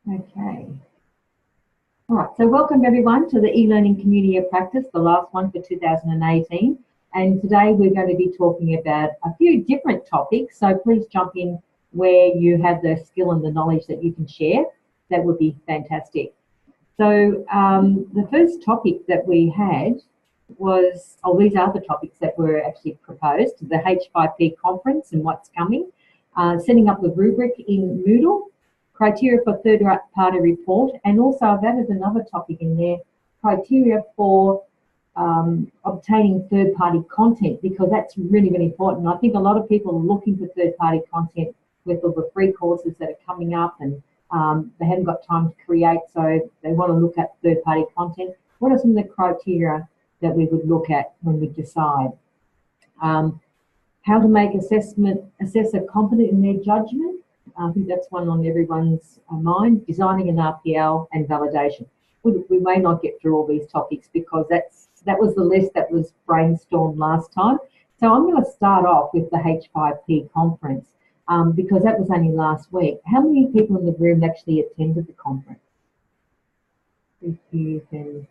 Okay. All right, so welcome everyone to the e-learning community of practice, the last one for 2018. And today we're going to be talking about a few different topics. So please jump in where you have the skill and the knowledge that you can share. That would be fantastic. So the first topic that we had was, these are the topics that were actually proposed, the H5P conference and what's coming, setting up the rubric in Moodle, criteria for third-party report, and also I've added another topic in there, criteria for obtaining third-party content, because that's really, really important. I think a lot of people are looking for third-party content with all the free courses that are coming up, and they haven't got time to create, so they want to look at third-party content. What are some of the criteria that we would look at when we decide? How to make assessor competent in their judgment. I think that's one on everyone's mind. Designing an RPL and validation. We may not get through all these topics because that was the list that was brainstormed last time. So I'm going to start off with the H5P conference because that was only last week. How many people in the room actually attended the conference? If you can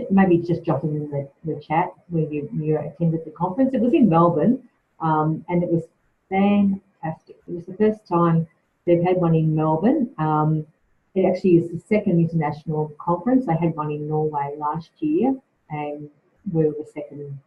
maybe just jot in the chat where you attended the conference. It was in Melbourne and it was fantastic. It was the first time they've had one in Melbourne. It actually is the second international conference. They had one in Norway last year, and we were the second.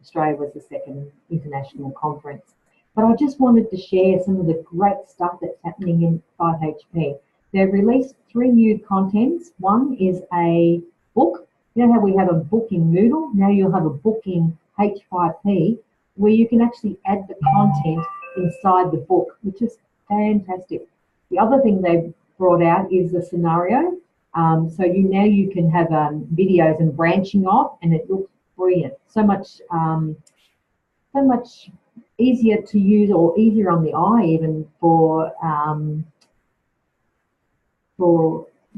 Australia was the second international conference. But I just wanted to share some of the great stuff that's happening in 5HP. They've released 3 new contents. One is a book. You know how we have a book in Moodle? Now you'll have a book in H5P where you can actually add the content inside the book, which is fantastic. The other thing they've brought out is the scenario. So you can have videos and branching off, and it looks brilliant. So much easier to use, or easier on the eye even for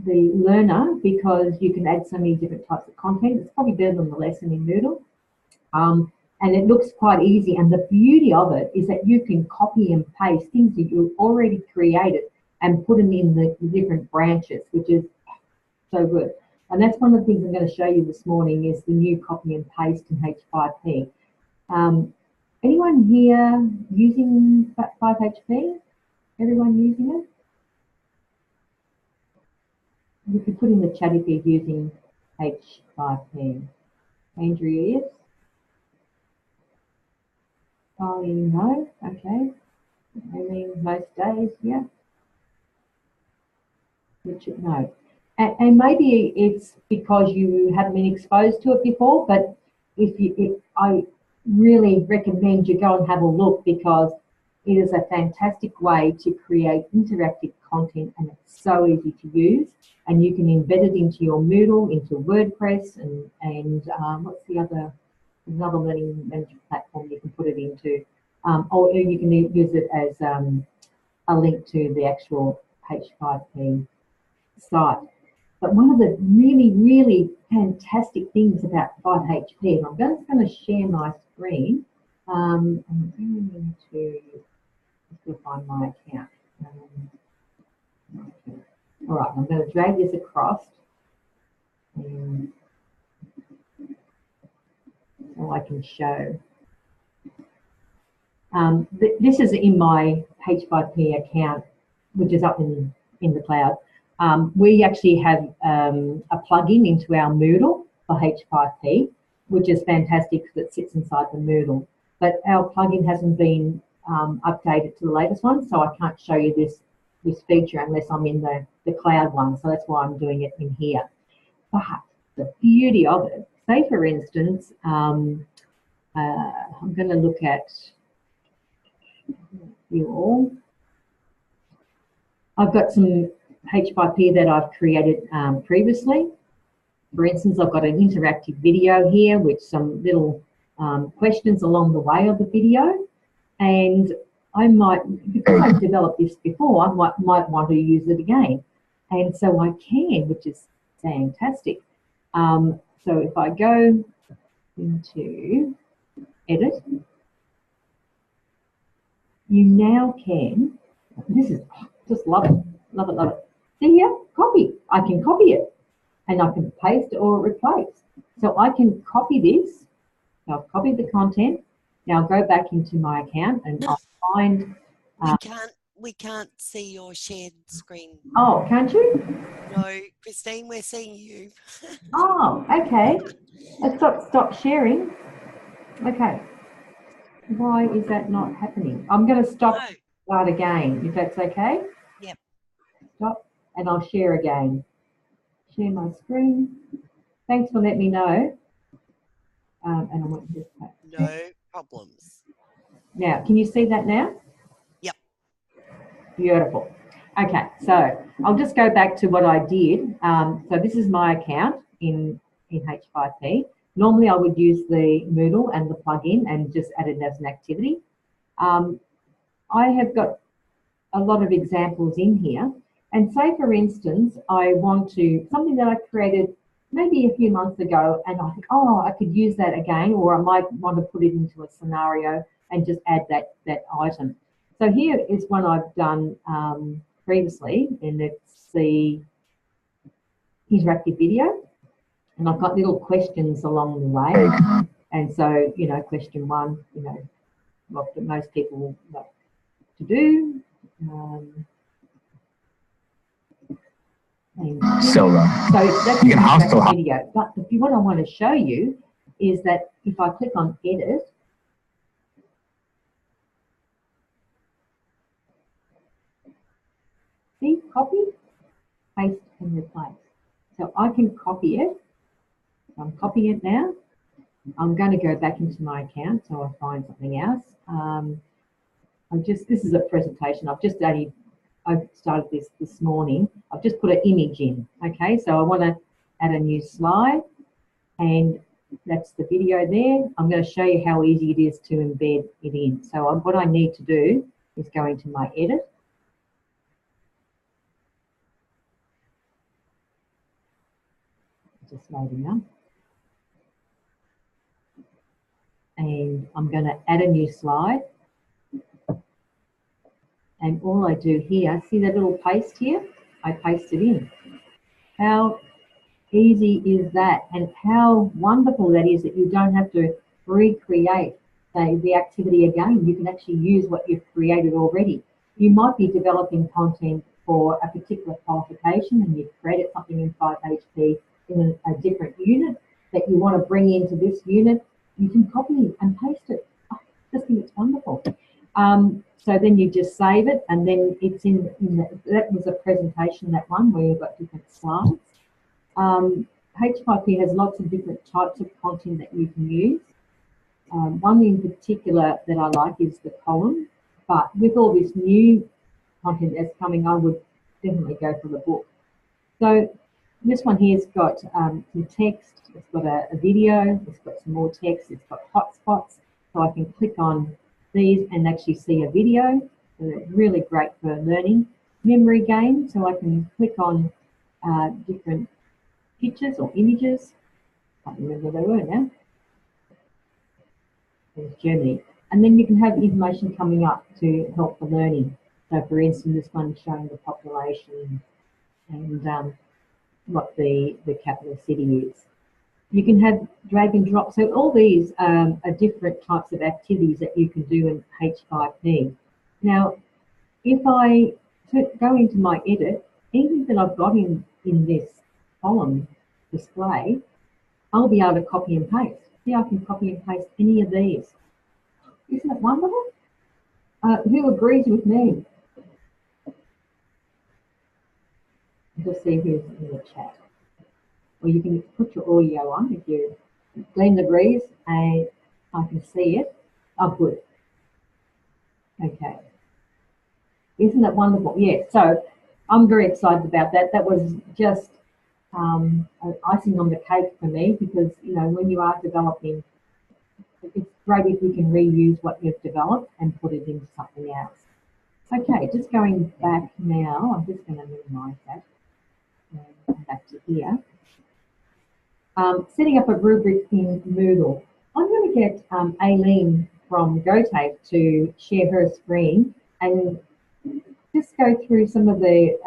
the learner, because you can add so many different types of content. It's probably better than the lesson in Moodle. And it looks quite easy, and the beauty of it is that you can copy and paste things that you've already created and put them in the different branches, which is so good. And that's one of the things I'm going to show you this morning is the new copy and paste in H5P. Anyone here using 5HP? Everyone using it? You could put in the chat if you're using H5P. Andrea, yes? Oh, you know, okay. I mean, most days, yeah. Richard, no. And maybe it's because you haven't been exposed to it before, but I really recommend you go and have a look, because it is a fantastic way to create interactive content, and it's so easy to use. And you can embed it into your Moodle, into WordPress, and what's the other? Another learning management platform you can put it into, or you can use it as a link to the actual H5P site. But one of the really, really fantastic things about 5HP, and I'm just going to share my screen. I'm going to find my account. All right, I'm going to drag this across. And so I can show. This is in my H5P account, which is up in the cloud. We actually have a plugin into our Moodle for H5P, which is fantastic because it sits inside the Moodle. But our plugin hasn't been updated to the latest one, so I can't show you this feature unless I'm in the cloud one. So that's why I'm doing it in here. But the beauty of it, say for instance, I'm going to look at you all. I've got some H5P that I've created previously. For instance, I've got an interactive video here with some little questions along the way of the video. And I might, because I've developed this before, I might want to use it again. And so I can, which is fantastic. So if I go into edit, you now can, this is just love it, love it, love it. See here, copy. I can copy it and I can paste or replace. So I can copy this. So I've copied the content. Now I'll go back into my account and I'll find. We can't see your shared screen. Oh, can't you? No, Christine, we're seeing you. Oh, okay. Let's stop sharing. Okay. Why is that not happening? I'm going to stop start again, if that's okay. Yep. Stop, and I'll share again. Share my screen. Thanks for letting me know. And I want to just no problems. Now, can you see that now? Yep. Beautiful. Okay, so I'll just go back to what I did. So this is my account in H5P. Normally I would use the Moodle and the plugin and just add it as an activity. I have got a lot of examples in here. And say, for instance, I want to, something that I created maybe a few months ago, and I think, oh, I could use that again, or I might want to put it into a scenario and just add that item. So here is one I've done previously, and it's the interactive video. And I've got little questions along the way. And so, you know, question one, you know, what most people like to do. So that's you can video. But what I want to show you is that if I click on edit, see, copy, paste, and replace. So I can copy it. So I'm copying it now. I'm going to go back into my account so I find something else. This is a presentation. I started this morning. I've just put an image in. Okay, so I want to add a new slide, and that's the video there. I'm going to show you how easy it is to embed it in. So what I need to do is go into my edit. Just loading up. And I'm going to add a new slide. And all I do here, see that little paste here? I paste it in. How easy is that? And how wonderful that is that you don't have to recreate the activity again. You can actually use what you've created already. You might be developing content for a particular qualification and you've created something in 5HP in a different unit that you want to bring into this unit. You can copy and paste it. I just think it's wonderful. So then you just save it, and then it's that was a presentation, that one, where you've got different slides. H5P has lots of different types of content that you can use. One in particular that I like is the column, but with all this new content that's coming, I would definitely go for the book. So this one here's got some text, it's got a video, it's got some more text, it's got hotspots, so I can click on these and actually see a video. So they're really great for learning. Memory game, so I can click on different pictures or images. I can't remember what they were now. There's Germany. And then you can have information coming up to help the learning. So for instance, this one showing the population and what the capital city is. You can have drag and drop. So all these are different types of activities that you can do in H5P. Now, if I go into my edit, anything that I've got in this column display, I'll be able to copy and paste. See, I can copy and paste any of these. Isn't it wonderful? Who agrees with me? Just see who's in the chat. Or you can put your audio on if you Glenn agrees, and I can see it. Oh, good. Okay. Isn't it wonderful? Yeah, so I'm very excited about that. That was just icing on the cake for me, because, you know, when you are developing, it's great if you can reuse what you've developed and put it into something else. Okay, just going back now, I'm just going to minimize that and come back to here. Setting up a rubric in Moodle. I'm going to get Aileen from GoTape to share her screen, and just go through some of the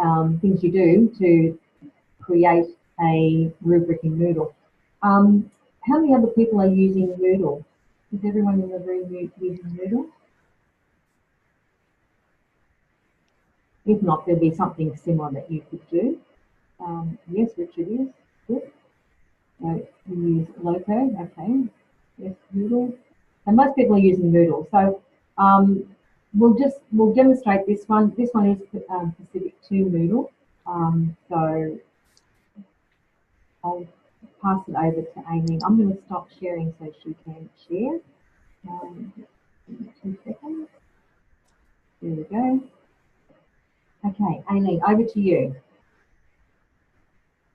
things you do to create a rubric in Moodle. How many other people are using Moodle? Is everyone in the room using Moodle? If not, there'll be something similar that you could do. Yes, Richard is. Good. So we use Loco, okay. Yes, Moodle. And most people are using Moodle. So we'll demonstrate this one. This one is specific to Moodle. So I'll pass it over to Amy. I'm going to stop sharing so she can share. 2 seconds. There we go. Okay, Amy, over to you.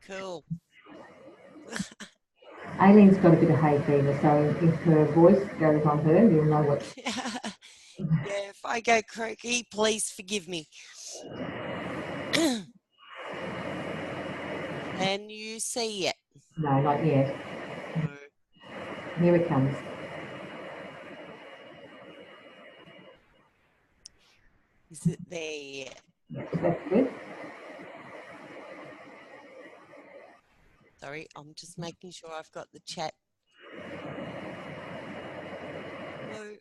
Cool. Aileen's got a bit of hay fever, so if her voice goes on her, you'll know what. Yeah, if I go croaky, please forgive me. Can you see it? No, not yet. No. Here it comes. Is it there yet? Yes, that's good. Sorry, I'm just making sure I've got the chat. No.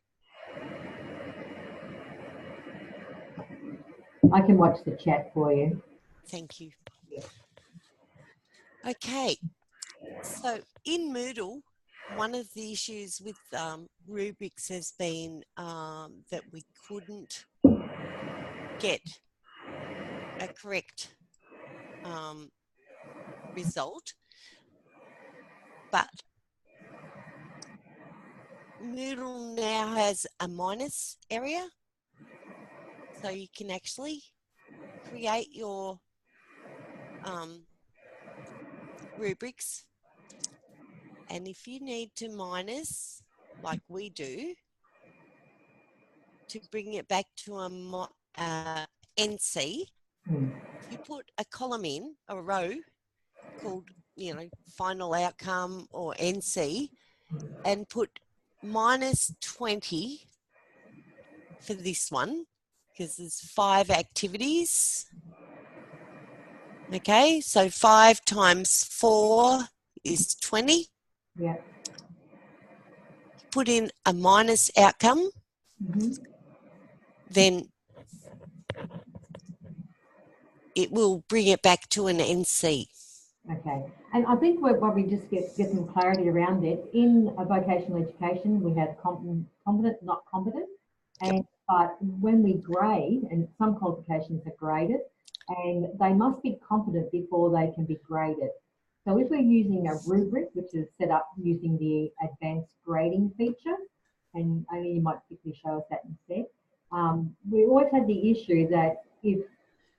I can watch the chat for you. Thank you. Yeah. Okay, so in Moodle, one of the issues with rubrics has been that we couldn't get a correct result, but Moodle now has a minus area, so you can actually create your rubrics, and if you need to minus, like we do, to bring it back to a NC, you put a column in, a row called, final outcome or NC, and put minus 20 for this one, because there's 5 activities. Okay, so 5 times 4 is 20. Yeah. Put in a minus outcome, then it will bring it back to an NC. Okay, and I think what we just get some clarity around it, in a vocational education, we have competent, not competent, and but when we grade, and some qualifications are graded, and they must be competent before they can be graded. So if we're using a rubric, which is set up using the advanced grading feature, and only you might quickly show us that instead, we always had the issue that if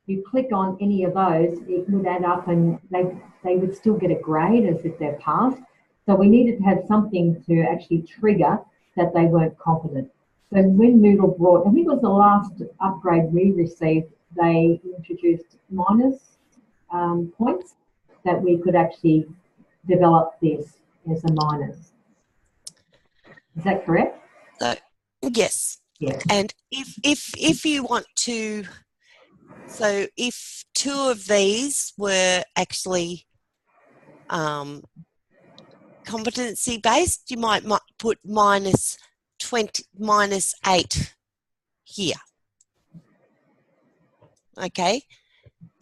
you click on any of those, it would add up and they would still get a grade as if they're passed. So we needed to have something to actually trigger that they weren't competent. So when Moodle brought, I think it was the last upgrade we received, they introduced minus points that we could actually develop this as a minus. Is that correct? So, yes. Yes. And if you want to, so if 2 of these were actually competency based, you might put minus 8 here. Okay,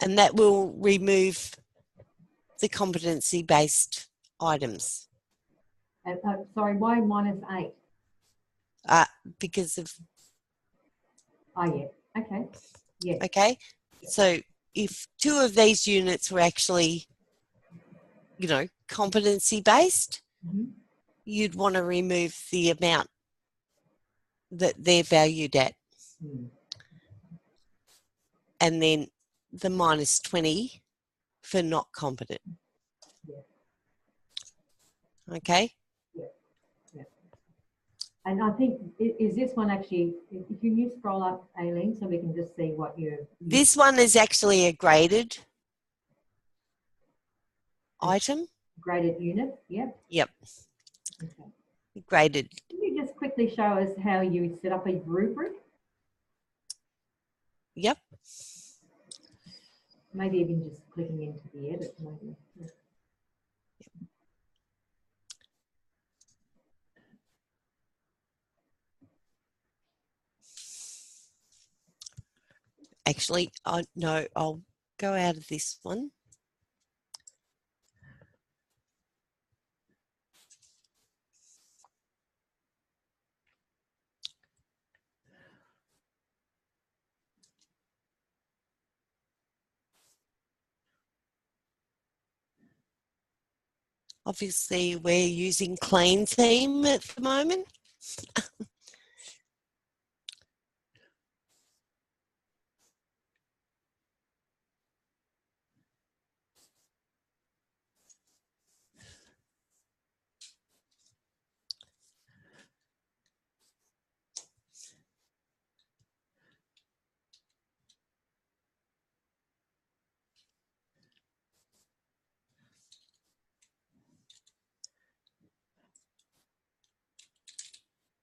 and that will remove the competency based items. Sorry, why minus 8? Because of. Oh yeah. Okay. Yeah. Okay, so if 2 of these units were actually, competency based, you'd want to remove the amount that they're valued at. And then the minus 20 for not competent. Yeah. Okay? Yeah. Yeah. And I think, is this one actually, if you scroll up, Aileen, so we can just see what you're... This one is actually a graded item. Graded unit, yeah? Yep. Okay. Graded. Can you just quickly show us how you set up a rubric? Yep. Maybe even just clicking into the edit, maybe. Yeah. Actually, no, I'll go out of this one. Obviously, we're using clean theme at the moment.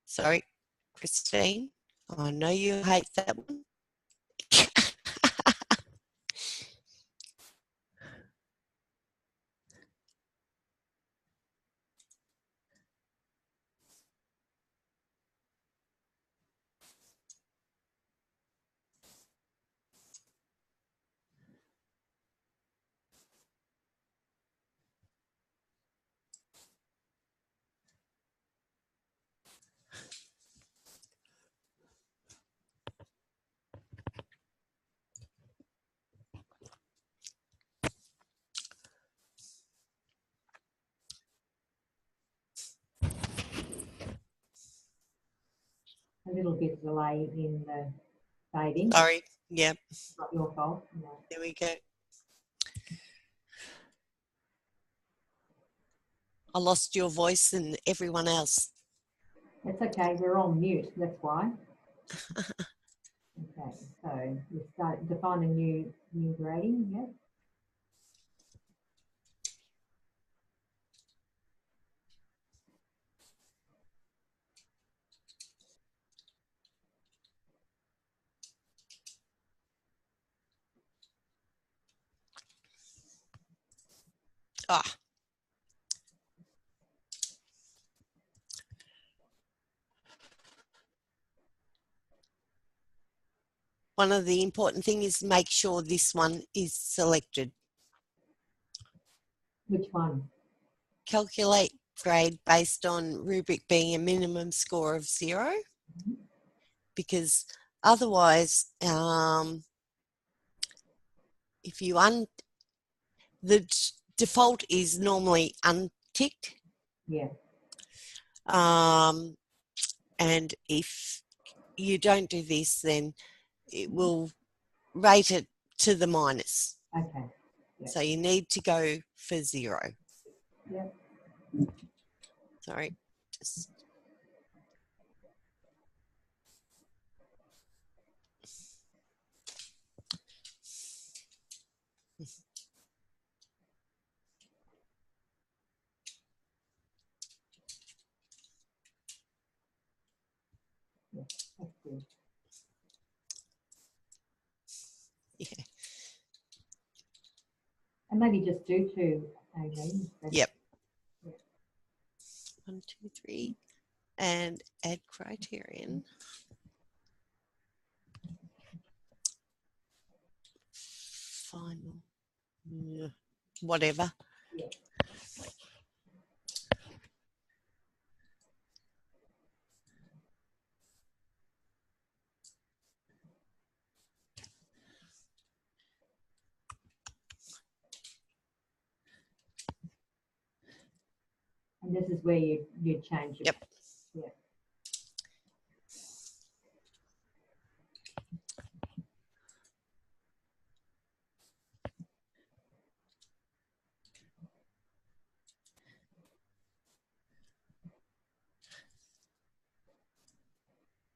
Sorry, Christine. I know you hate that one. A little bit delay in the fading. Sorry. Yep. It's not your fault. No. There we go. I lost your voice and everyone else. It's okay. We're on mute. That's why. Okay. So we start define a new grading. Yeah. Ah. One of the important things is make sure this one is selected. Which one? Calculate grade based on rubric being a minimum score of 0, because otherwise, if you the default is normally unticked. Yeah. And if you don't do this, then it will rate it to the minus. Okay. Yep. So you need to go for 0. Yep. Sorry, just Yeah. That's good. yeah. And maybe just do 2, Amy. Yep. Yeah. 1, 2, 3, and add criterion. Final. Yeah. Whatever. Yeah. And this is where you change it. Yep. Yeah.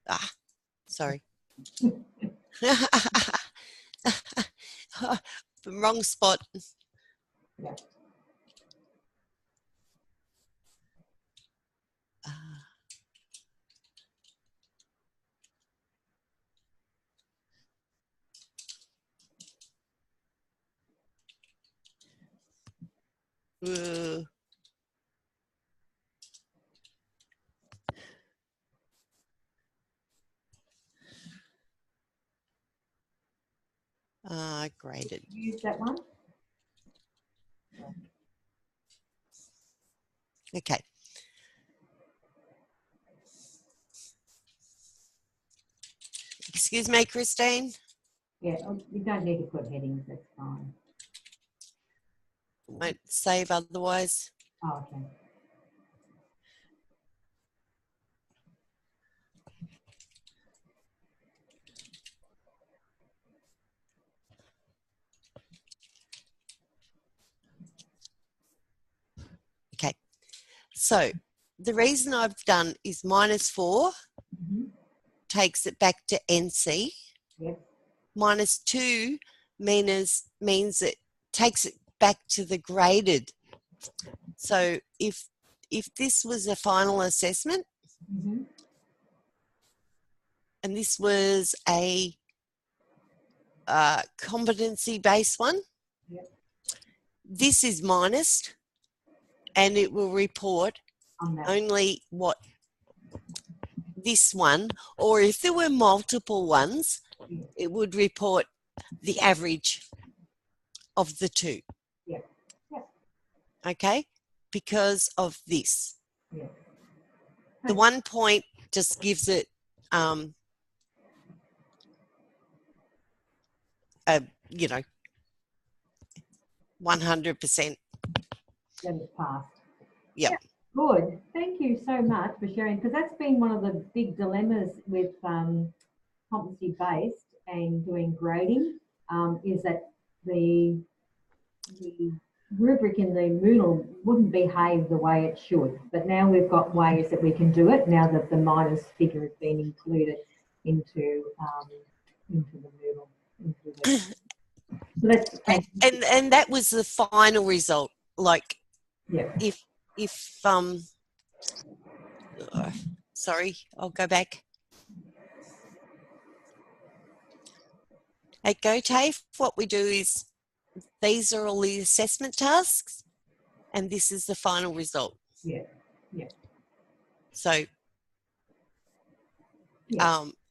Ah, sorry. Wrong spot. Yeah. Graded. Use that one. Okay. Excuse me, Christine. Yeah, you don't need to put headings, that's fine. Won't save otherwise. Oh, okay. Okay. So the reason I've done is -4 takes it back to NC. Yep. -2 means it takes it back to the graded. So if this was a final assessment and this was a competency-based one, this is minus, and it will report only what this one, or if there were multiple ones, it would report the average of the two. Yeah. Yeah. Okay? Because of this. Yeah. The 1 point just gives it you know, 100%. That is passed. Yep. Yeah. Good. Thank you so much for sharing, because that's been one of the big dilemmas with competency-based and doing grading, is that the rubric in the Moodle wouldn't behave the way it should. But now we've got ways that we can do it now that the minus figure has been included into the Moodle. So that's and that was the final result. Like, yeah. If sorry, I'll go back. At GoTAFE, what we do is these are all the assessment tasks, and this is the final result. Yeah. Yeah. So,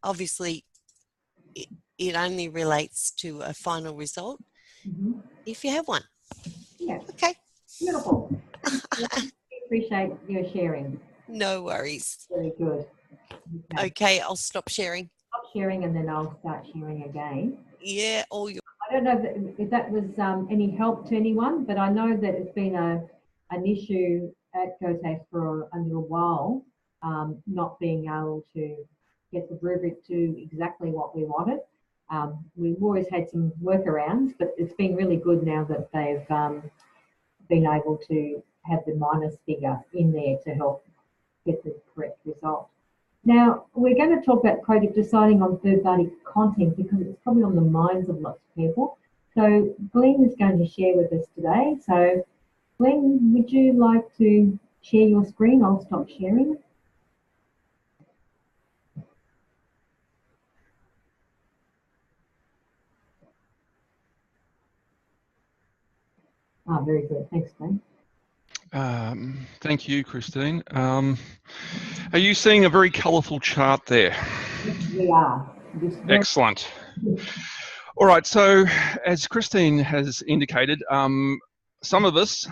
obviously, it only relates to a final result if you have one. Yeah. Okay. Beautiful. Appreciate your sharing. No worries. Very good. Okay, I'll stop sharing. Stop sharing, and then I'll start sharing again. Yeah, all your. I don't know if that was any help to anyone, but I know that it's been an issue at GoTafe for a little while, not being able to get the rubric to exactly what we wanted. We've always had some workarounds, but it's been really good now that they've been able to have the minus figure in there to help get the correct result. Now, we're going to talk about project deciding on third-party content because it's probably on the minds of lots of people. So Glenn is going to share with us today. So Glenn, would you like to share your screen? I'll stop sharing. Ah, very good. Thanks, Glenn. Thank you, Christine. Are you seeing a very colourful chart there? Yes, we are. Excellent. All right, so as Christine has indicated, some of us,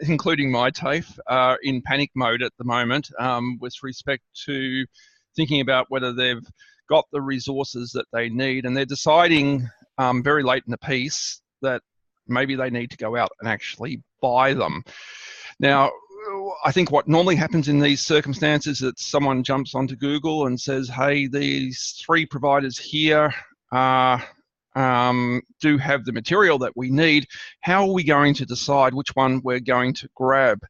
including my TAFE, are in panic mode at the moment with respect to thinking about whether they've got the resources that they need, and they're deciding very late in the piece that maybe they need to go out and actually buy them. Now, I think what normally happens in these circumstances is that someone jumps onto Google and says, hey, these 3 providers here do have the material that we need. How are we going to decide which one we're going to grab?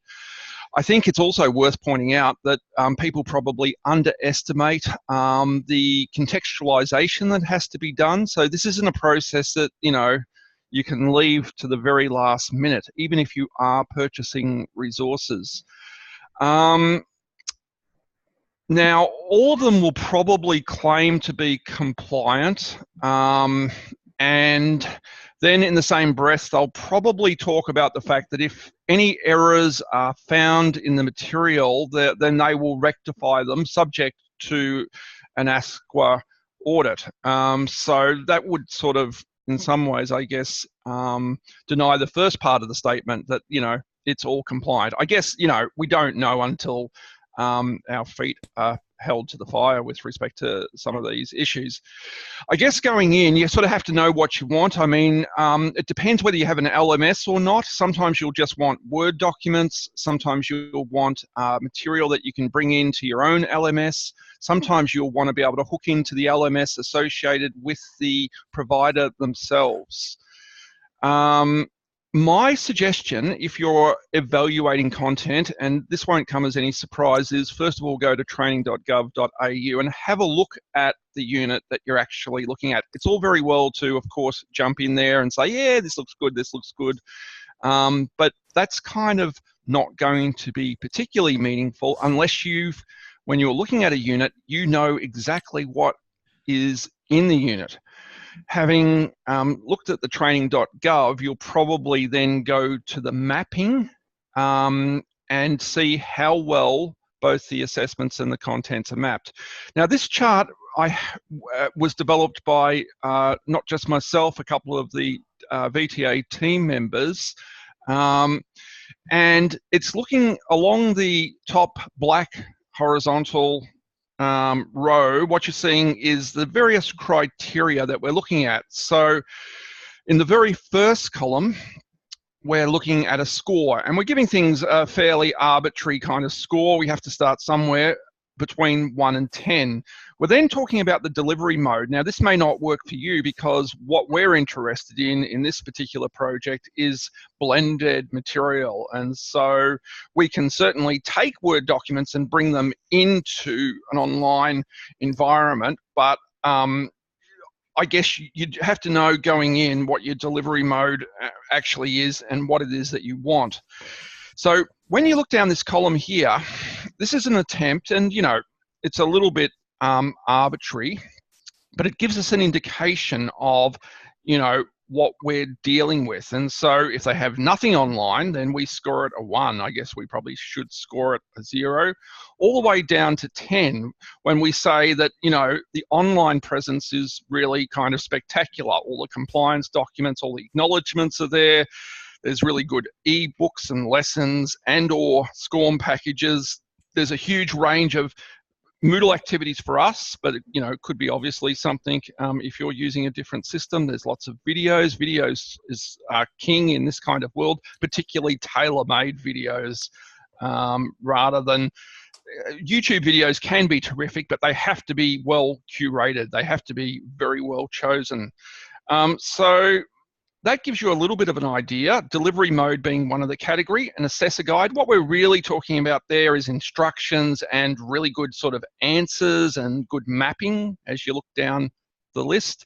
I think it's also worth pointing out that people probably underestimate the contextualization that has to be done. So this isn't a process that, you can leave to the very last minute, even if you are purchasing resources. Now, all of them will probably claim to be compliant, and Then in the same breath, they'll probably talk about the fact that if any errors are found in the material, then they will rectify them subject to an ASQA audit. So that would sort of, in some ways, I guess, deny the first part of the statement that, you know, it's all compliant. I guess, you know, we don't know until our feet are held to the fire with respect to some of these issues. I guess going in, you sort of have to know what you want. I mean, it depends whether you have an LMS or not. Sometimes you'll just want Word documents. Sometimes you'll want material that you can bring into your own LMS. Sometimes you'll want to be able to hook into the LMS associated with the provider themselves. My suggestion, if you're evaluating content, and this won't come as any surprise, is first of all go to training.gov.au and have a look at the unit that you're actually looking at. It's all very well to, of course, jump in there and say, yeah, this looks good, this looks good. But that's kind of not going to be particularly meaningful unless you've, when you're looking at a unit, you know exactly what is in the unit. Having looked at the training.gov, you'll probably then go to the mapping and see how well both the assessments and the contents are mapped. Now, this chart was developed by not just myself, a couple of the VTA team members, and it's looking along the top black horizontal row. What you're seeing is the various criteria that we're looking at. So in the very first column, we're looking at a score, and we're giving things a fairly arbitrary kind of score. We have to start somewhere between 1 and 10. We're then talking about the delivery mode. Now, this may not work for you because what we're interested in this particular project is blended material. And so we can certainly take Word documents and bring them into an online environment, but I guess you'd have to know going in what your delivery mode actually is and what it is that you want. So when you look down this column here, this is an attempt, and you know, it's a little bit arbitrary, but it gives us an indication of, you know, what we're dealing with. And so if they have nothing online, then we score it a 1. I guess we probably should score it a 0, all the way down to 10 when we say that, you know, the online presence is really kind of spectacular. All the compliance documents, all the acknowledgements are there. There's really good e-books and lessons and or SCORM packages. There's a huge range of Moodle activities for us, but you know, it could be obviously something if you're using a different system. There's lots of videos. Videos is king in this kind of world, particularly tailor-made videos rather than YouTube videos can be terrific, but they have to be well curated. They have to be very well chosen. So that gives you a little bit of an idea. Delivery mode being one of the category, an assessor guide. What we're really talking about there is instructions and really good sort of answers and good mapping as you look down the list.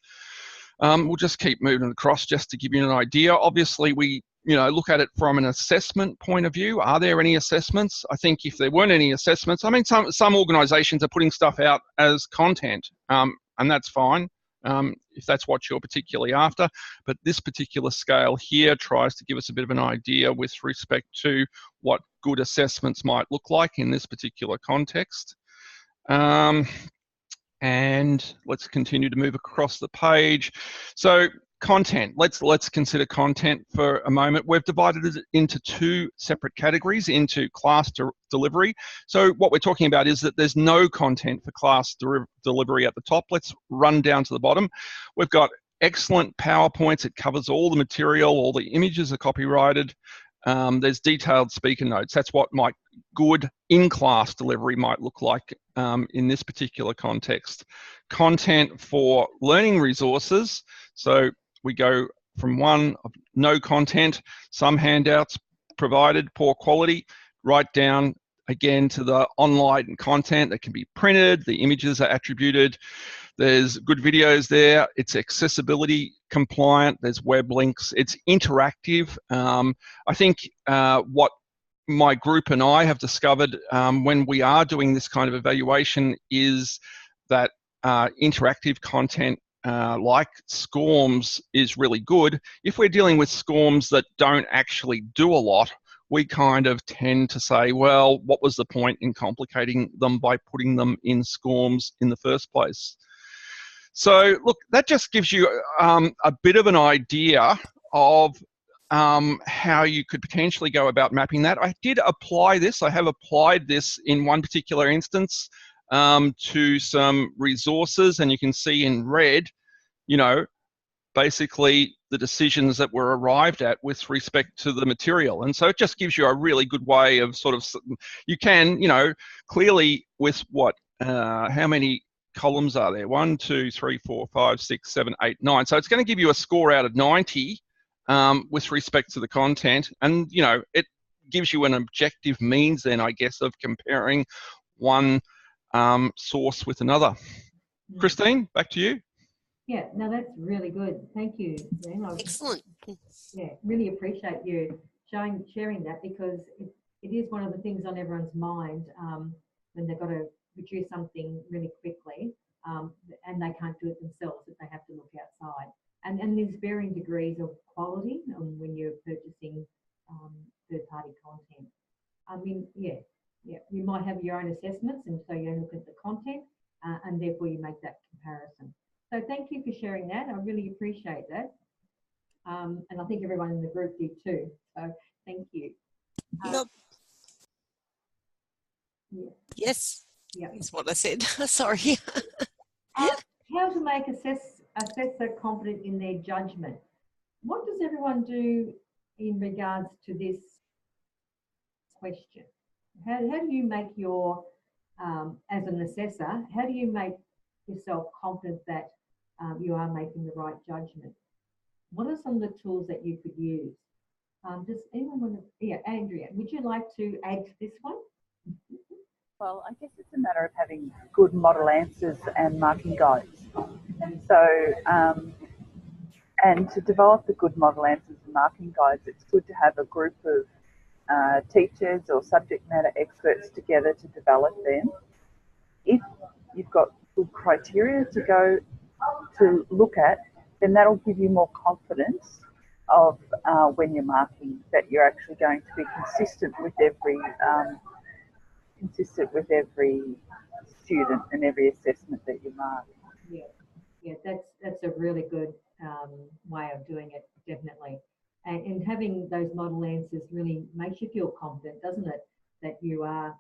We'll just keep moving across just to give you an idea. Obviously, we look at it from an assessment point of view. Are there any assessments? I think if there weren't any assessments, I mean, some organisations are putting stuff out as content, and that's fine. If that's what you're particularly after. But this particular scale here tries to give us a bit of an idea with respect to what good assessments might look like in this particular context. And let's continue to move across the page. So content, let's consider content for a moment. We've divided it into 2 separate categories, into class delivery. So what we're talking about is that there's no content for class delivery at the top. Let's run down to the bottom. We've got excellent PowerPoints. It covers all the material, all the images are copyrighted. There's detailed speaker notes. That's what good in-class delivery might look like in this particular context. Content for learning resources. So we go from one of no content, some handouts provided, poor quality, right down again to the online content that can be printed, the images are attributed, there's good videos there, it's accessibility compliant, there's web links, it's interactive. I think what my group and I have discovered when we are doing this kind of evaluation is that interactive content like SCORMs is really good. If we're dealing with SCORMs that don't actually do a lot, we kind of tend to say, well, what was the point in complicating them by putting them in SCORMs in the first place? So look, that just gives you a bit of an idea of how you could potentially go about mapping that. I did apply this. I have applied this in one particular instance to some resources, and you can see in red, you know, basically the decisions that were arrived at with respect to the material. And so it just gives you a really good way of sort of, you can, you know, clearly with what, how many columns are there? 1, 2, 3, 4, 5, 6, 7, 8, 9. So it's going to give you a score out of 90 with respect to the content. And, you know, it gives you an objective means then, I guess, of comparing one source with another. Christine, back to you. Yeah, no, that's really good. Thank you, Lynn. Excellent. Yeah, really appreciate you sharing that, because it is one of the things on everyone's mind when they've got to produce something really quickly and they can't do it themselves, that they have to look outside. And there's varying degrees of quality when you're purchasing third-party content. I mean, yeah, you might have your own assessments, and so you look at the content and therefore you make that comparison. So thank you for sharing that. I really appreciate that. And I think everyone in the group did too. So thank you. Yep. Yeah. Yes. Yeah. That's what I said. Sorry. How to make assessor confident in their judgment. What does everyone do in regards to this question? How do you make your, as an assessor, how do you make yourself confident that you are making the right judgment? What are some of the tools that you could use? Does anyone want to, yeah, Andrea, would you like to add to this one? Well, I guess it's a matter of having good model answers and marking guides. So, and to develop the good model answers and marking guides, it's good to have a group of teachers or subject matter experts together to develop them. If you've got good criteria to go to look at, then that'll give you more confidence of when you're marking, that you're actually going to be consistent with every student and every assessment that you mark. Yeah, that's a really good way of doing it, definitely. And having those model answers really makes you feel confident, doesn't it? That you are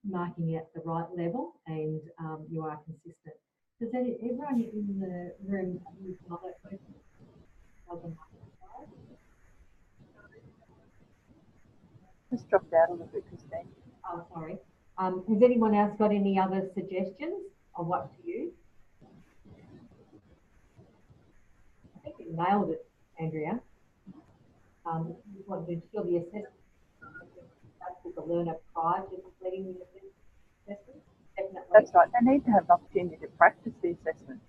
marking at the right level and you are consistent. Does everyone in the room use model answers? Just dropped out a little bit, Christine. Oh, sorry. Has anyone else got any other suggestions of what to use? I think you nailed it, Andrea. You want to do the assessment with the learner prior to completing the assessment? Definitely. That's right. They need to have an opportunity to practice the assessment.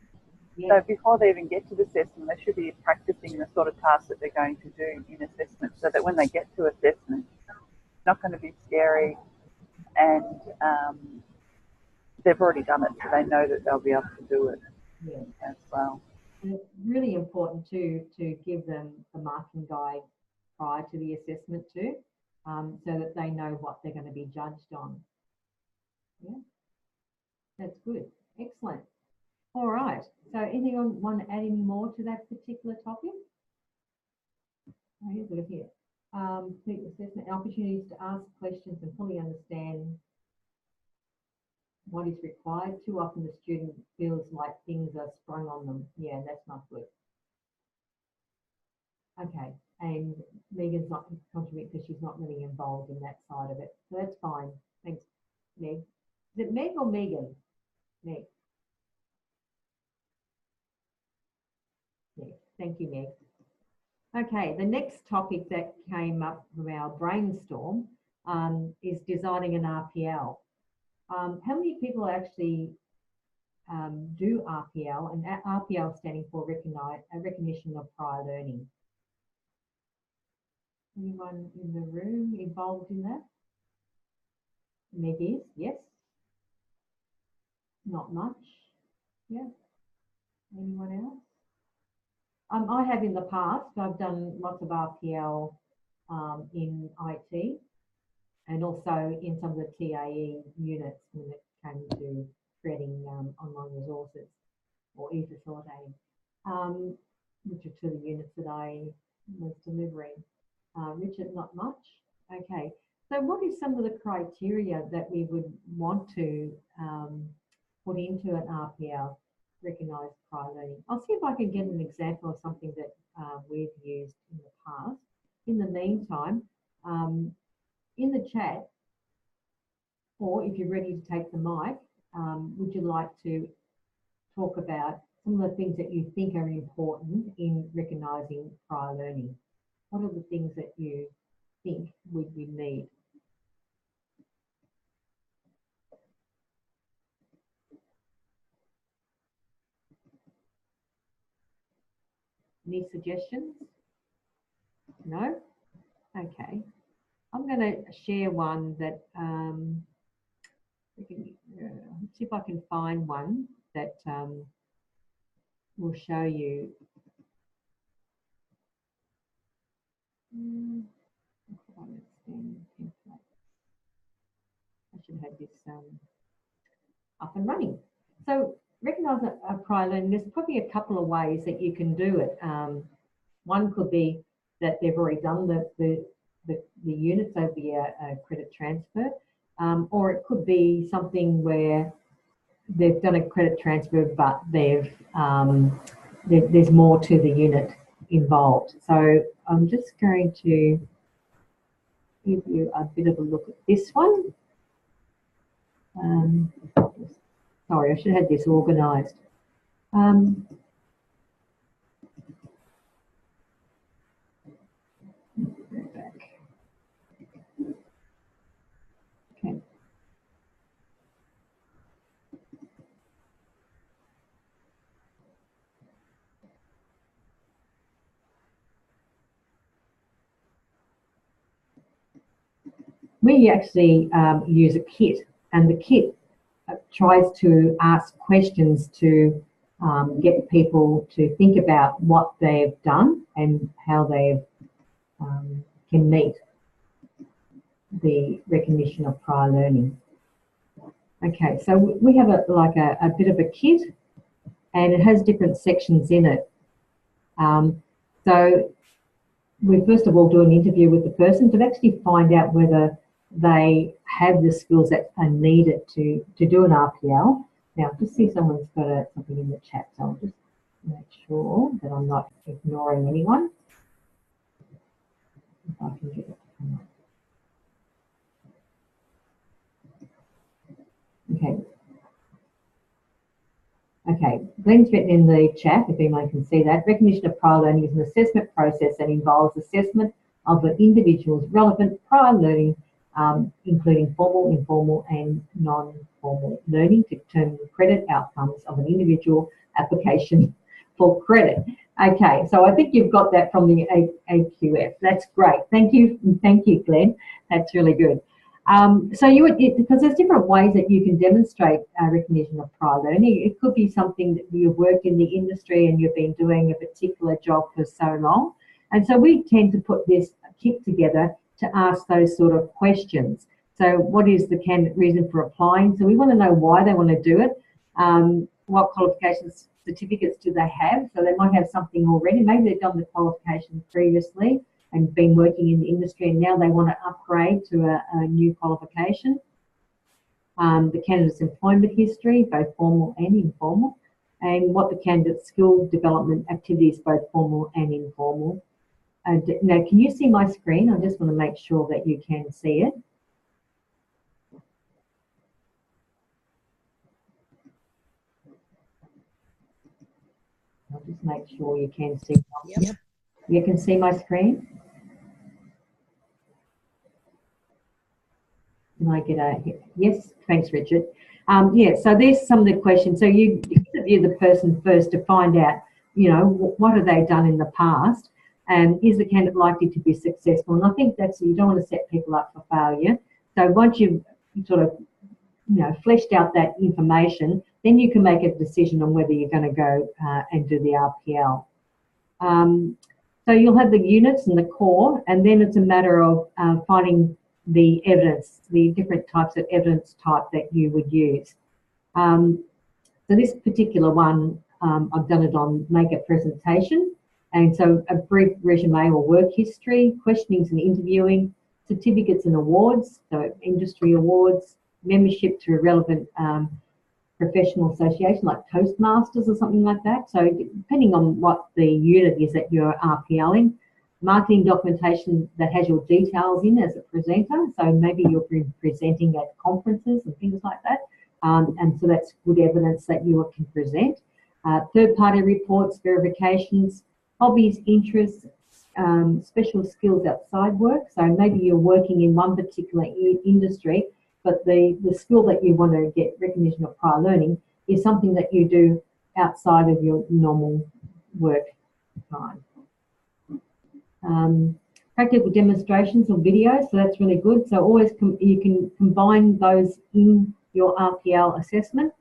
Yeah. So before they even get to the assessment, they should be practicing the sort of tasks that they're going to do in assessment, so that when they get to assessment, it's not going to be scary, and they've already done it, so they know that they'll be able to do it as well. And it's really important to give them a marking guide prior to the assessment too, so that they know what they're going to be judged on. Yeah, that's good. Excellent. All right. So anyone want to add any more to that particular topic? Oh, here's it here. Assessment opportunities to ask questions and fully understand what is required. Too often the student feels like things are sprung on them. Yeah, that's not good. Okay, and Megan's not contributing because she's not really involved in that side of it. So that's fine. Thanks, Meg. Is it Meg or Megan? Meg. Meg. Thank you, Meg. Okay, the next topic that came up from our brainstorm is designing an RPL. How many people actually do RPL? And RPL standing for recognition of prior learning. Anyone in the room involved in that? Meg is, yes. Not much. Yeah. Anyone else? I have in the past. I've done lots of RPL in IT and also in some of the TAE units when it came to creating online resources or e-facilitating, which are two of the units that I was delivering. Richard, not much. Okay. So what is some of the criteria that we would want to put into an RPL, recognised prior learning? I'll see if I can get an example of something that we've used in the past. In the meantime, in the chat, or if you're ready to take the mic, would you like to talk about some of the things that you think are important in recognising prior learning? What are the things that you think we need? Any suggestions? No? Okay. I'm going to share one that, see if I can find one that will show you. I should have this up and running. So recognise a prior learning, there's probably a couple of ways that you can do it. One could be that they've already done the units over a credit transfer, or it could be something where they've done a credit transfer, but they've there's more to the unit involved. So I'm just going to give you a bit of a look at this one. Sorry, I should have had this organised. Okay. We actually use a kit, and the kit tries to ask questions to get people to think about what they've done and how they can meet the recognition of prior learning. Okay, so we have a bit of a kit, and it has different sections in it. So we first of all do an interview with the person to actually find out whether they have the skills that are needed to do an RPL. Now, just see someone's got something in the chat, so I'll just make sure that I'm not ignoring anyone. If I can get it to come up. Okay. Okay, Glenn's written in the chat, if anyone can see that. Recognition of prior learning is an assessment process that involves assessment of an individual's relevant prior learning, including formal, informal and non-formal learning to determine the credit outcomes of an individual application for credit. Okay, so I think you've got that from the AQF. That's great. Thank you, Glenn. That's really good. So because there's different ways that you can demonstrate recognition of prior learning. It could be something that you've worked in the industry and you've been doing a particular job for so long. And so we tend to put this kit together to ask those sort of questions. So what is the candidate reason for applying? So we want to know why they want to do it. What qualifications, certificates do they have? So they might have something already. Maybe they've done the qualification previously and been working in the industry, and now they want to upgrade to a new qualification. The candidate's employment history, both formal and informal, and what the candidate's skill development activities, both formal and informal. Now, can you see my screen? I just want to make sure that you can see it. I'll just make sure you can see. Yep. You can see my screen? Can I get a yes? Thanks, Richard. Yeah, so there's some of the questions. So you interview the person first to find out, you know, what have they done in the past, and is the candidate likely to be successful? And I think that's, you don't want to set people up for failure. So once you've sort of, you know, fleshed out that information, then you can make a decision on whether you're going to go and do the RPL. So you'll have the units and the core, and then it's a matter of finding the evidence, the different types of evidence type that you would use. So this particular one, I've done it on make a presentation. And so a brief resume or work history, questionings and interviewing, certificates and awards, so industry awards, membership to a relevant professional association like Toastmasters or something like that. So depending on what the unit is that you're RPLing, marketing documentation that has your details in as a presenter. So maybe you're presenting at conferences and things like that. And so that's good evidence that you can present. Third-party reports, verifications, hobbies, interests, special skills outside work. So maybe you're working in one particular industry, but the skill that you want to get recognition of prior learning is something that you do outside of your normal work time. Practical demonstrations or videos, so that's really good. So always you can combine those in your RPL assessment.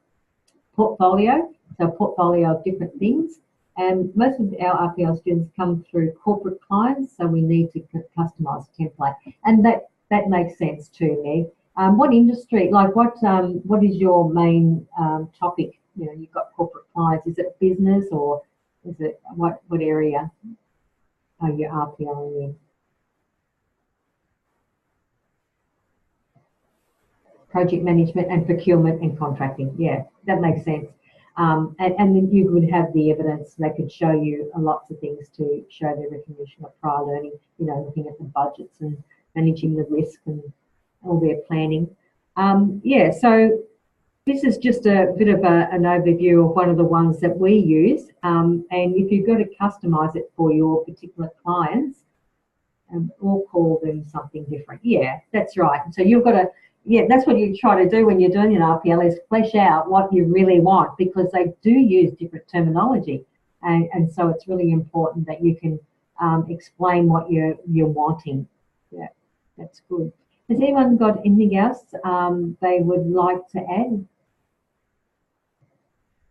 Portfolio, so a portfolio of different things. And most of our RPL students come through corporate clients, so we need to customise a template. And that makes sense to me. What industry, like what is your main topic? You know, you've got corporate clients. Is it business or is it what area are you RPLing in? Project management and procurement and contracting. Yeah, that makes sense. And then you would have the evidence. They could show you lots of things to show the recognition of prior learning, you know, looking at the budgets and managing the risk and all their planning. Yeah, so this is just a bit of an overview of one of the ones that we use. And if you've got to customise it for your particular clients, or call them something different. Yeah, that's right. So you've got to, yeah, that's what you try to do when you're doing an RPL is flesh out what you really want, because they do use different terminology. And so it's really important that you can explain what you're wanting. Yeah, that's good. Has anyone got anything else they would like to add?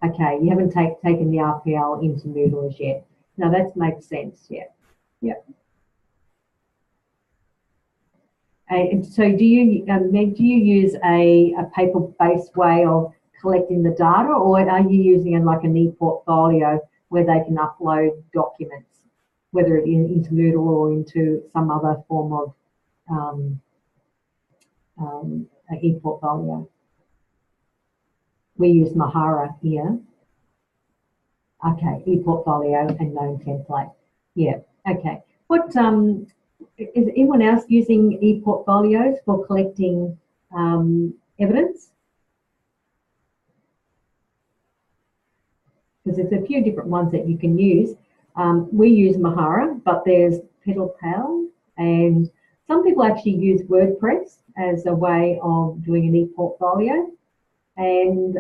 Okay, you haven't taken the RPL into Moodle as yet. No, that makes sense, yeah. Yeah. And so do you, Meg, do you use a paper-based way of collecting the data, or are you using like an e-portfolio where they can upload documents, whether it into Moodle or into some other form of e-portfolio? We use Mahara here. Okay, e-portfolio and known template. Yeah, okay. What is anyone else using e-portfolios for collecting evidence? Because there's a few different ones that you can use. We use Mahara, but there's PetalPal, and some people actually use WordPress as a way of doing an e-portfolio. And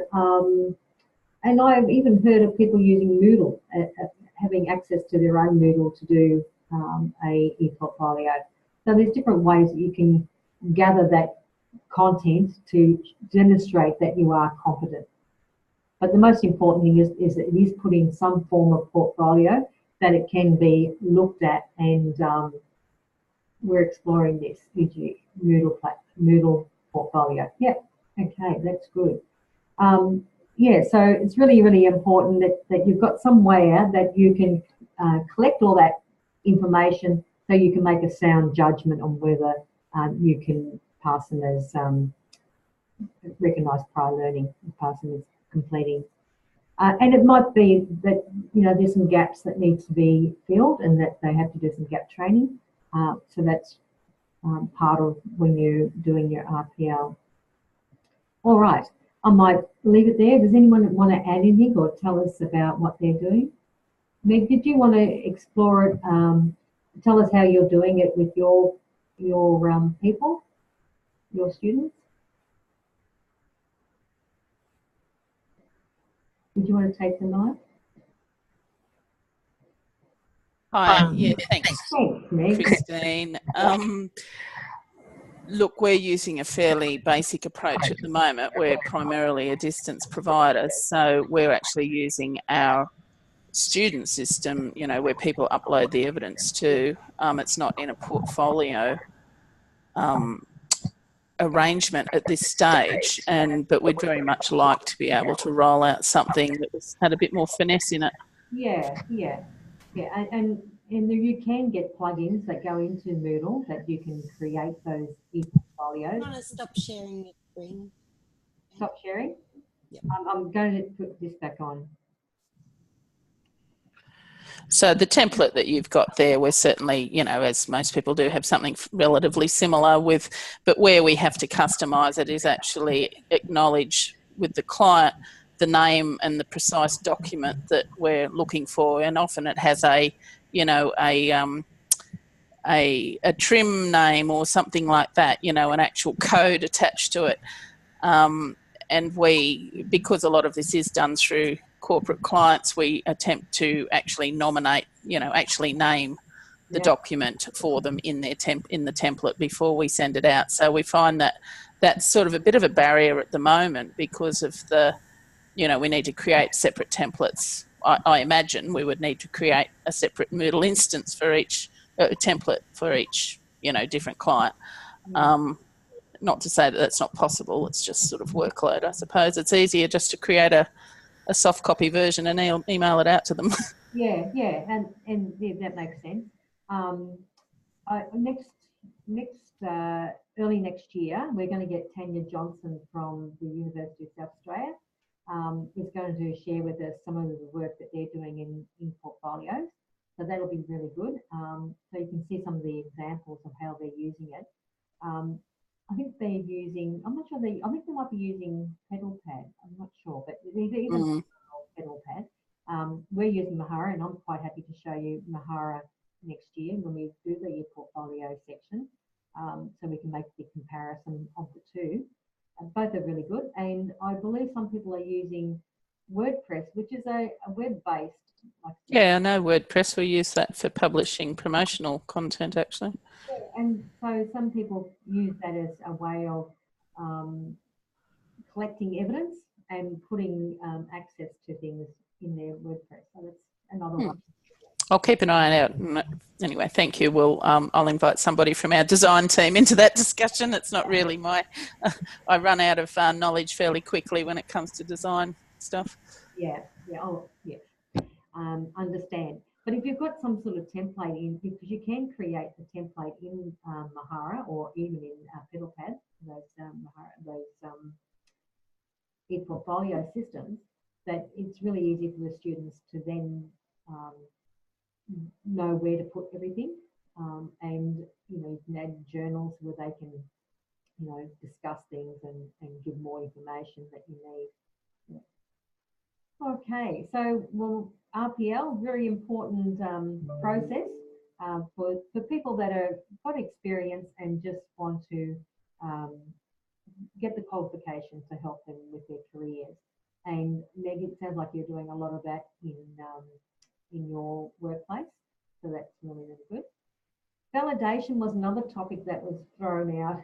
I've even heard of people using Moodle, having access to their own Moodle to do a e-portfolio. So there's different ways that you can gather that content to demonstrate that you are competent. But the most important thing is that it is put in some form of portfolio that it can be looked at, and we're exploring this, e.g. Moodle portfolio. Yeah, okay, that's good. Yeah, so it's really, really important that you've got somewhere that you can collect all that information so you can make a sound judgment on whether you can pass them as recognised prior learning, pass them as completing. And it might be that, you know, there's some gaps that need to be filled and that they have to do some gap training. So that's part of when you're doing your RPL. All right, I might leave it there. Does anyone want to add anything or tell us about what they're doing? Meg, did you want to explore it? Tell us how you're doing it with your people, your students. Did you want to take the mic? Hi, yeah, thanks, Thanks, Meg. Christine. look, we're using a fairly basic approach at the moment. We're primarily a distance provider, so we're actually using our student system, you know, where people upload the evidence to. It's not in a portfolio arrangement at this stage, but we'd very much like to be able to roll out something that had a bit more finesse in it. Yeah, and you can get plugins that go into Moodle that you can create those e-portfolios. You want to stop sharing your screen? Stop sharing? Yep. I'm going to put this back on. So the template that you've got there, we're certainly, you know, as most people do, have something relatively similar with, but where we have to customise it is actually acknowledge with the client the name and the precise document that we're looking for, and often it has a, you know, a trim name or something like that, you know, an actual code attached to it. And we, because a lot of this is done through corporate clients, we attempt to actually nominate, you know, actually name the document for them in their in the template before we send it out. So we find that that's sort of a bit of a barrier at the moment because of the, you know, we need to create separate templates. I imagine we would need to create a separate Moodle instance for each template for each, you know, different client. Not to say that that's not possible, it's just sort of workload, I suppose. It's easier just to create a soft copy version and email it out to them. Yeah, and yeah, that makes sense. Early next year, we're going to get Tanya Johnson from the University of South Australia. Is going to share with us some of the work that they're doing in portfolios. So that'll be really good. So you can see some of the examples of how they're using it. I think they're using, I'm not sure, I think they might be using PedalPad. I'm not sure, but they're even PedalPad. We're using Mahara, and I'm quite happy to show you Mahara next year when we do the portfolio section, so we can make the comparison of the two. Both are really good, and I believe some people are using WordPress, which is a web-based. Yeah, I know WordPress. We use that for publishing promotional content, actually. And so some people use that as a way of collecting evidence and putting access to things in their WordPress. So that's another one. I'll keep an eye out. Anyway, thank you. I'll invite somebody from our design team into that discussion. It's not really my, I run out of knowledge fairly quickly when it comes to design stuff. Understand. But if you've got some sort of template in, because you can create the template in Mahara or even in PedalPad, those e-portfolio systems, that it's really easy for the students to then know where to put everything, and you know, you can add journals where they can, you know, discuss things and give more information that you need. Okay, so well, RPL, very important process for people that have got experience and just want to get the qualifications to help them with their careers. And Meg, it sounds like you're doing a lot of that in your workplace, so that's really, really good. Validation was another topic that was thrown out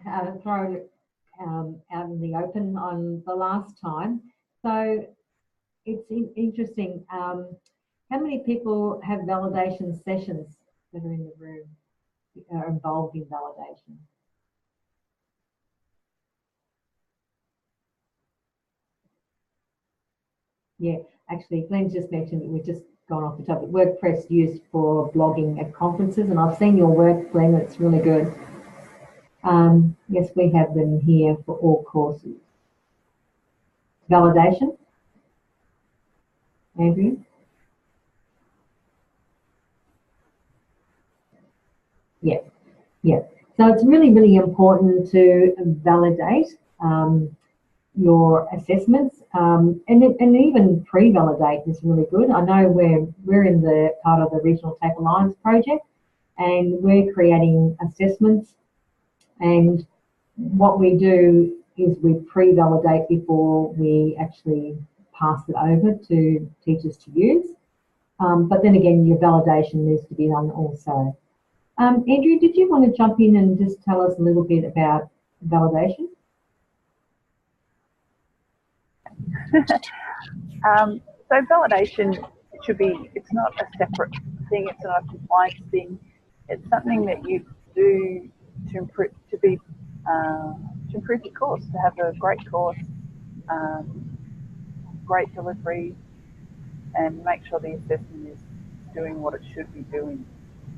in the open on the last time. So it's interesting. How many people have validation sessions that are in the room, are involved in validation? Yeah, actually, Glenn just mentioned that we've just gone off the topic. WordPress used for blogging at conferences, and I've seen your work, Glenn. It's really good. Yes, we have them here for all courses. Validation, Andrew? Yeah. So it's really, really important to validate your assessments, and even pre-validate is really good. I know we're in the part of the Regional TAFE Alliance project, and we're creating assessments, and what we do is we pre-validate before we actually pass it over to teachers to use. But then again, your validation needs to be done also. Andrew, did you want to jump in and just tell us a little bit about validation? So validation should be, it's not a separate thing, it's not a compliance thing. It's something that you do to improve, to improve your course, to have a great course, great delivery, and make sure the assessment is doing what it should be doing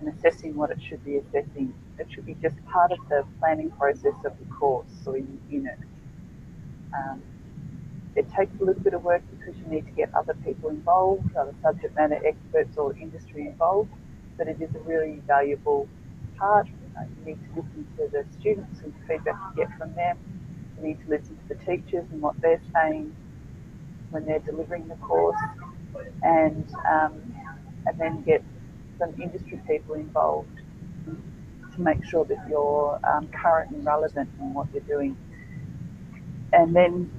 and assessing what it should be assessing. It should be just part of the planning process of the course or unit. It takes a little bit of work because you need to get other people involved, other subject matter experts or industry involved, but it is a really valuable part. You need to listen to the students and the feedback you get from them. You need to listen to the teachers and what they're saying when they're delivering the course, and then get some industry people involved to make sure that you're current and relevant in what you're doing. And then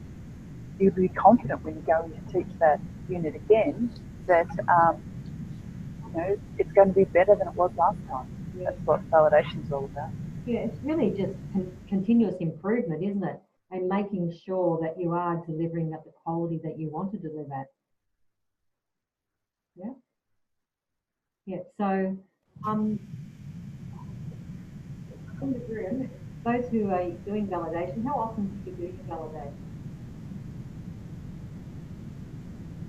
you'll be confident when you go in to teach that unit again that it's going to be better than it was last time. Yeah. That's what validation is all about. Yeah, it's really just continuous improvement, isn't it? And making sure that you are delivering at the quality that you want to deliver at. Yeah. Yeah. So, in the room, those who are doing validation, how often do you do your validation?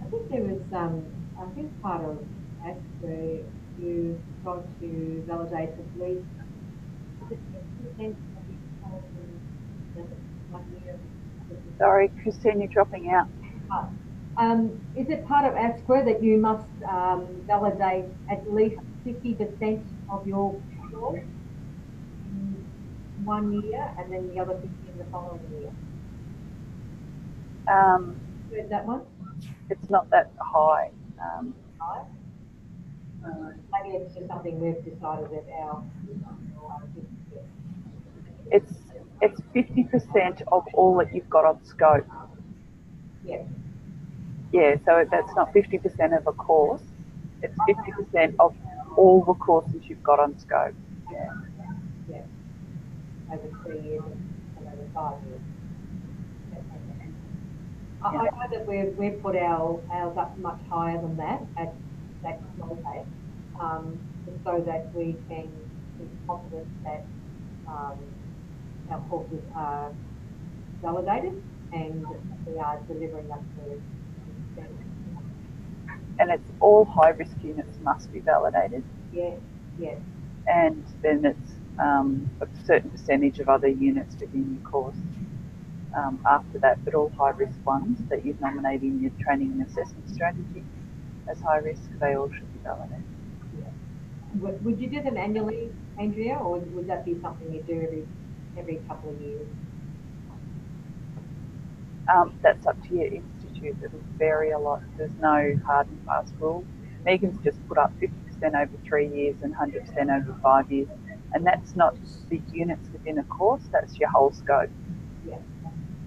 I think there was, I think part of ACT where you've got to validate at least 50% of your course in 1 year. Sorry, Christine, you're dropping out. Is it part of ASQA that you must validate at least 50% of your course in 1 year and then the other 50 in the following year? Heard that one? It's not that high. Maybe it's just something we've decided that our it's 50% of all that you've got on scope. Yeah. Yeah, so that's not 50% of a course. It's 50% of all the courses you've got on scope. Yeah. Yeah. Over 3 years and over 5 years. I know that we've put ours up much higher than that at that rate, so that we can be confident that our courses are validated and we are delivering up to standards. And it's all high-risk units must be validated. Yeah, yeah. And then it's a certain percentage of other units within your course after that, but all high-risk ones that you've nominated in your training and assessment strategy as high risk, they all should be validated. Yeah. Would you do them annually, Andrea, or would that be something you do every couple of years? That's up to your institute. It'll vary a lot. There's no hard and fast rule. Megan's just put up 50% over 3 years and 100% over 5 years. And that's not the units within a course, that's your whole scope. Yeah,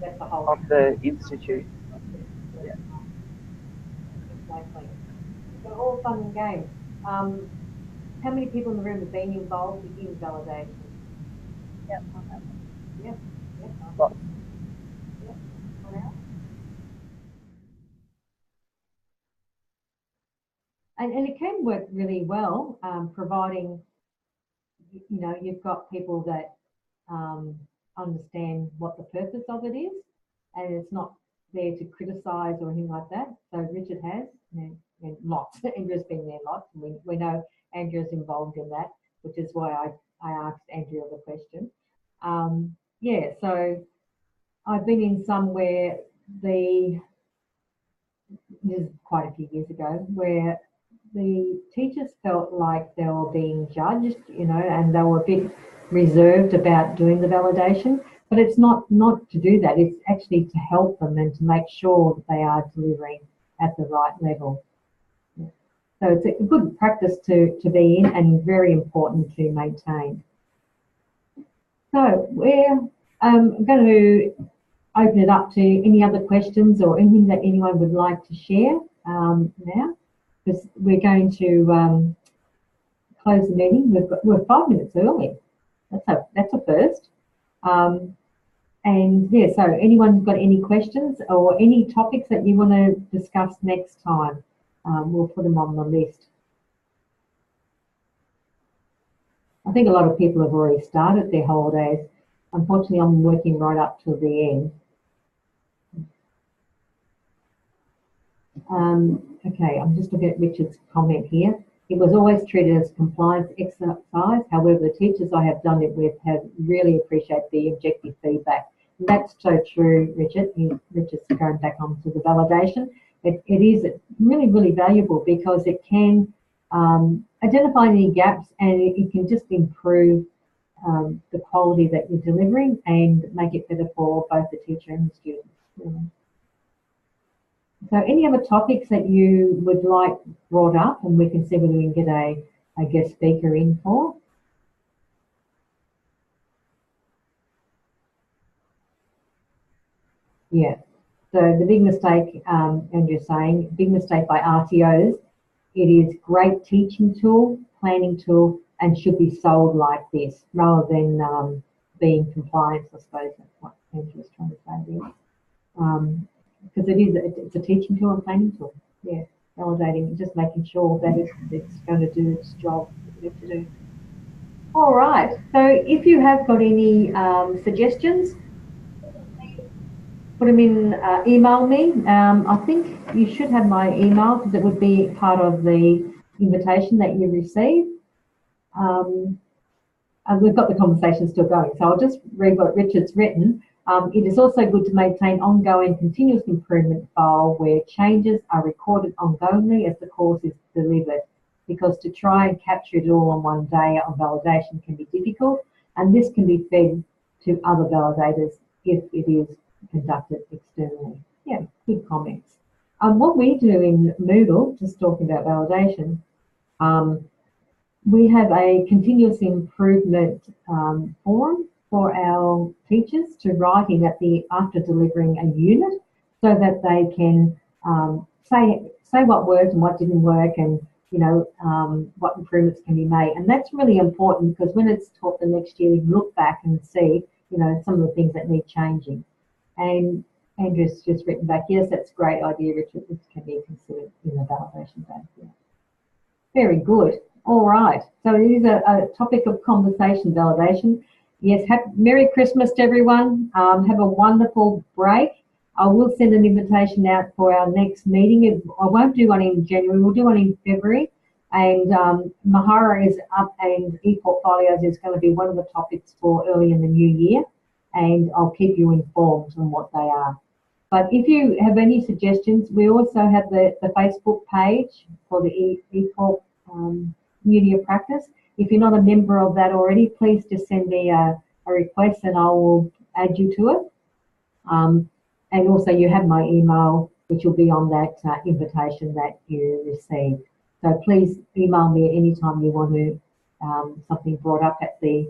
that's the whole of the institute. Yeah. Exactly. So all fun and games. How many people in the room have been involved in validation? Yeah. Yeah. Lots. And it can work really well, providing, you've got people that understand what the purpose of it is, and it's not there to criticise or anything like that. So Richard has, and lots. Andrea's been there lots. We know Andrea's involved in that, which is why I asked Andrea the question. Yeah, so I've been in some where this is quite a few years ago, where the teachers felt like they were being judged, and they were a bit reserved about doing the validation. But it's not to do that. It's actually to help them and to make sure that they are delivering at the right level. Yeah. So it's a good practice to be in and very important to maintain. So we're going to open it up to any other questions or anything that anyone would like to share now, because we're going to close the meeting. We're 5 minutes early. That's a first. And yeah, so anyone got any questions or any topics that you want to discuss next time, we'll put them on the list. I think a lot of people have already started their holidays. Unfortunately, I'm working right up till the end. Okay, I'm just looking at Richard's comment here. It was always treated as compliance exercise. However, the teachers I have done it with have really appreciated the objective feedback. And that's so true, Richard. Richard's going back onto the validation. It is really, really valuable because it can identify any gaps, and it can just improve the quality that you're delivering and make it better for both the teacher and the student. So any other topics that you would like brought up, and we can see whether we can get a guest speaker in for? Yeah, so the big mistake, Andrew's saying, big mistake by RTOs, it is great teaching tool, planning tool, and should be sold like this rather than being compliance, I suppose that's what Andrew was trying to say there. Because it's a teaching tool and planning tool. Yeah, validating, just making sure that it's going to do its job that we have to do. All right, so if you have got any suggestions, put them in, email me. I think you should have my email because it would be part of the invitation that you receive. And we've got the conversation still going, so I'll just read what Richard's written. It is also good to maintain ongoing continuous improvement file where changes are recorded ongoingly as the course is delivered, because to try and capture it all on one day on validation can be difficult, and this can be fed to other validators if it is conducted externally. Yeah, good comments. What we do in Moodle, just talking about validation, we have a continuous improvement forum for our teachers to write in after delivering a unit, so that they can say what worked and what didn't work, and what improvements can be made. And that's really important because when it's taught the next year, you can look back and see some of the things that need changing. And Andrew's just written back, yes, that's a great idea, Richard. This can be considered in the validation day. Yeah. Very good. All right. So it is a topic of conversation, validation. Yes, Merry Christmas to everyone. Have a wonderful break. I will send an invitation out for our next meeting. I won't do one in January. We'll do one in February. And Mahara is up, and ePortfolios is going to be one of the topics for early in the new year. And I'll keep you informed on what they are. But if you have any suggestions, we also have the Facebook page for the eCoP Community of Practice. If you're not a member of that already, please just send me a request and I will add you to it. And also you have my email, which will be on that invitation that you received. So please email me at any time you want to something brought up at the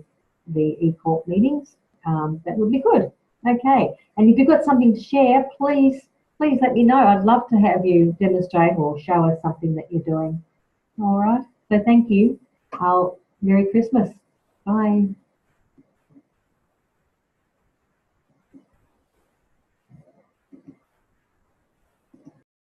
eCoP meetings. That would be good. Okay, and if you've got something to share, please let me know. I'd love to have you demonstrate or show us something that you're doing. All right, so thank you. Merry Christmas. Bye.